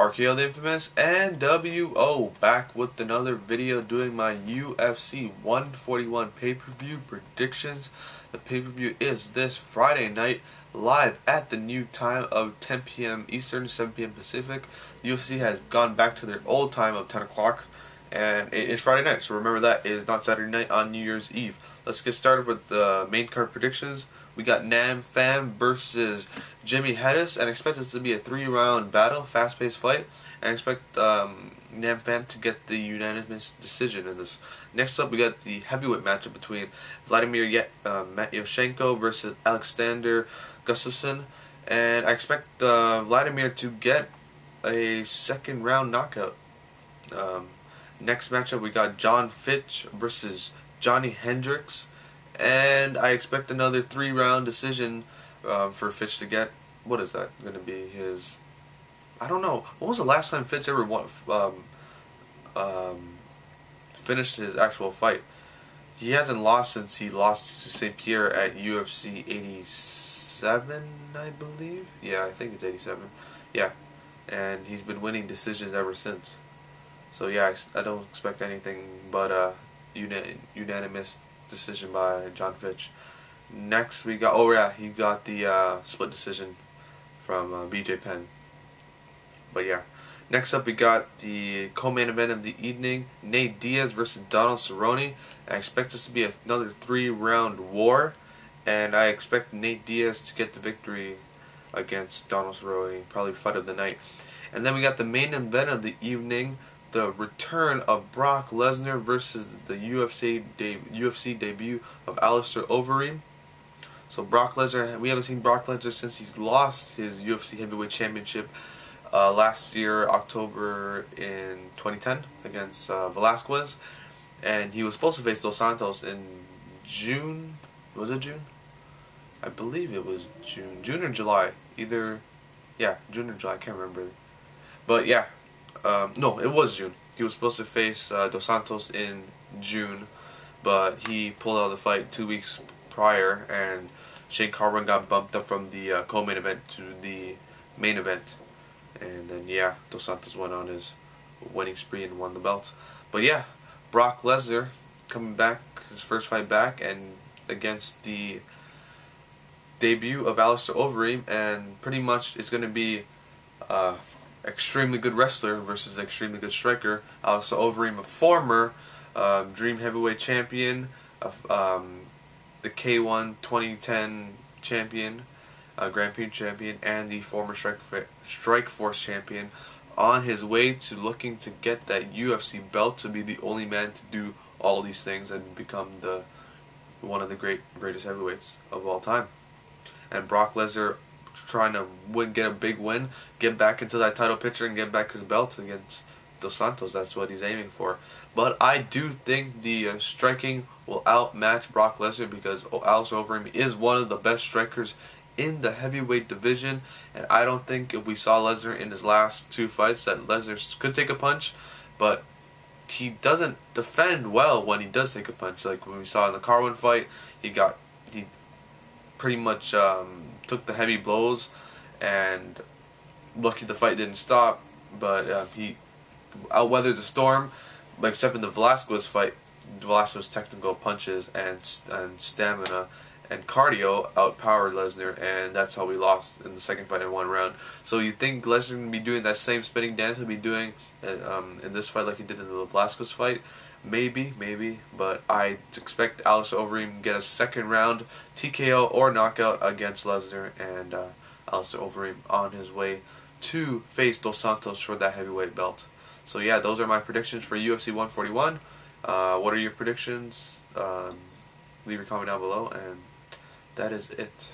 RKO the Infamous and WO back with another video doing my UFC 141 pay-per-view predictions. The pay-per-view is this Friday night live at the new time of 10 p.m. Eastern, 7 p.m. Pacific. The UFC has gone back to their old time of 10 o'clock and it's Friday night, so remember that it is not Saturday night on New Year's Eve. Let's get started with the main card predictions. We got Phan versus Jimy Hettes, and expect this to be a 3-round battle, fast-paced fight, and expect Phan to get the unanimous decision in this. Next up, we got the heavyweight matchup between Vladimir Matyushenko versus Alistair Gustafsson, and I expect Vladimir to get a second-round knockout. Next matchup, we got Fitch versus Johny Hendricks, and I expect another 3-round decision for Fitch to get. What is that going to be? His... I don't know. When was the last time Fitch ever finished his actual fight? He hasn't lost since he lost to St. Pierre at UFC 87, I believe. Yeah, I think it's 87. Yeah, and he's been winning decisions ever since. So yeah, I don't expect anything but unanimous decision by Fitch. Next we got, he got the split decision from BJ Penn. But yeah, next up we got the co-main event of the evening, Diaz versus Cerrone. I expect this to be another 3-round war, and I expect Diaz to get the victory against Cerrone, probably fight of the night. And then we got the main event of the evening, the return of Brock Lesnar versus the UFC debut of Alistair Overeem. So Brock Lesnar, we haven't seen Brock Lesnar since he's lost his UFC Heavyweight Championship last year, October in 2010 against Velasquez, and he was supposed to face Dos Santos in June. Was it June? I believe it was June or July. Either, yeah, June or July. I can't remember. But yeah. No, it was June. He was supposed to face Dos Santos in June, but he pulled out of the fight 2 weeks prior, and Shane Carwin got bumped up from the co-main event to the main event. And then, yeah, Dos Santos went on his winning spree and won the belt. But yeah, Brock Lesnar coming back, his first fight back, and against the debut of Alistair Overeem, and pretty much it's going to be extremely good wrestler versus extremely good striker. Alistair Overeem, a former Dream Heavyweight champion, the K1 2010 champion, Grand Prix champion, and the former Strikeforce champion, on his way to looking to get that UFC belt, to be the only man to do all these things and become one of the greatest heavyweights of all time. And Brock Lesnar trying to get a big win, get back into that title picture, and get back his belt against Dos Santos. That's what he's aiming for. But I do think the striking will outmatch Brock Lesnar, because Alistair Overeem is one of the best strikers in the heavyweight division, and I don't think if we saw Lesnar in his last 2 fights that Lesnar could take a punch, but he doesn't defend well when he does take a punch. Like when we saw in the Carwin fight, he pretty much took the heavy blows, and lucky the fight didn't stop, but he outweathered the storm. But except in the Velasquez fight, Velasquez's technical punches and stamina and cardio outpowered Lesnar, and that's how we lost in the second fight in 1 round. So you think Lesnar can be doing that same spinning dance he'll be doing in this fight like he did in the Velasquez fight? Maybe, but I expect Alistair Overeem to get a 2nd round TKO or knockout against Lesnar, and Alistair Overeem on his way to face Dos Santos for that heavyweight belt. So yeah, those are my predictions for UFC 141. What are your predictions? Leave your comment down below, and that is it.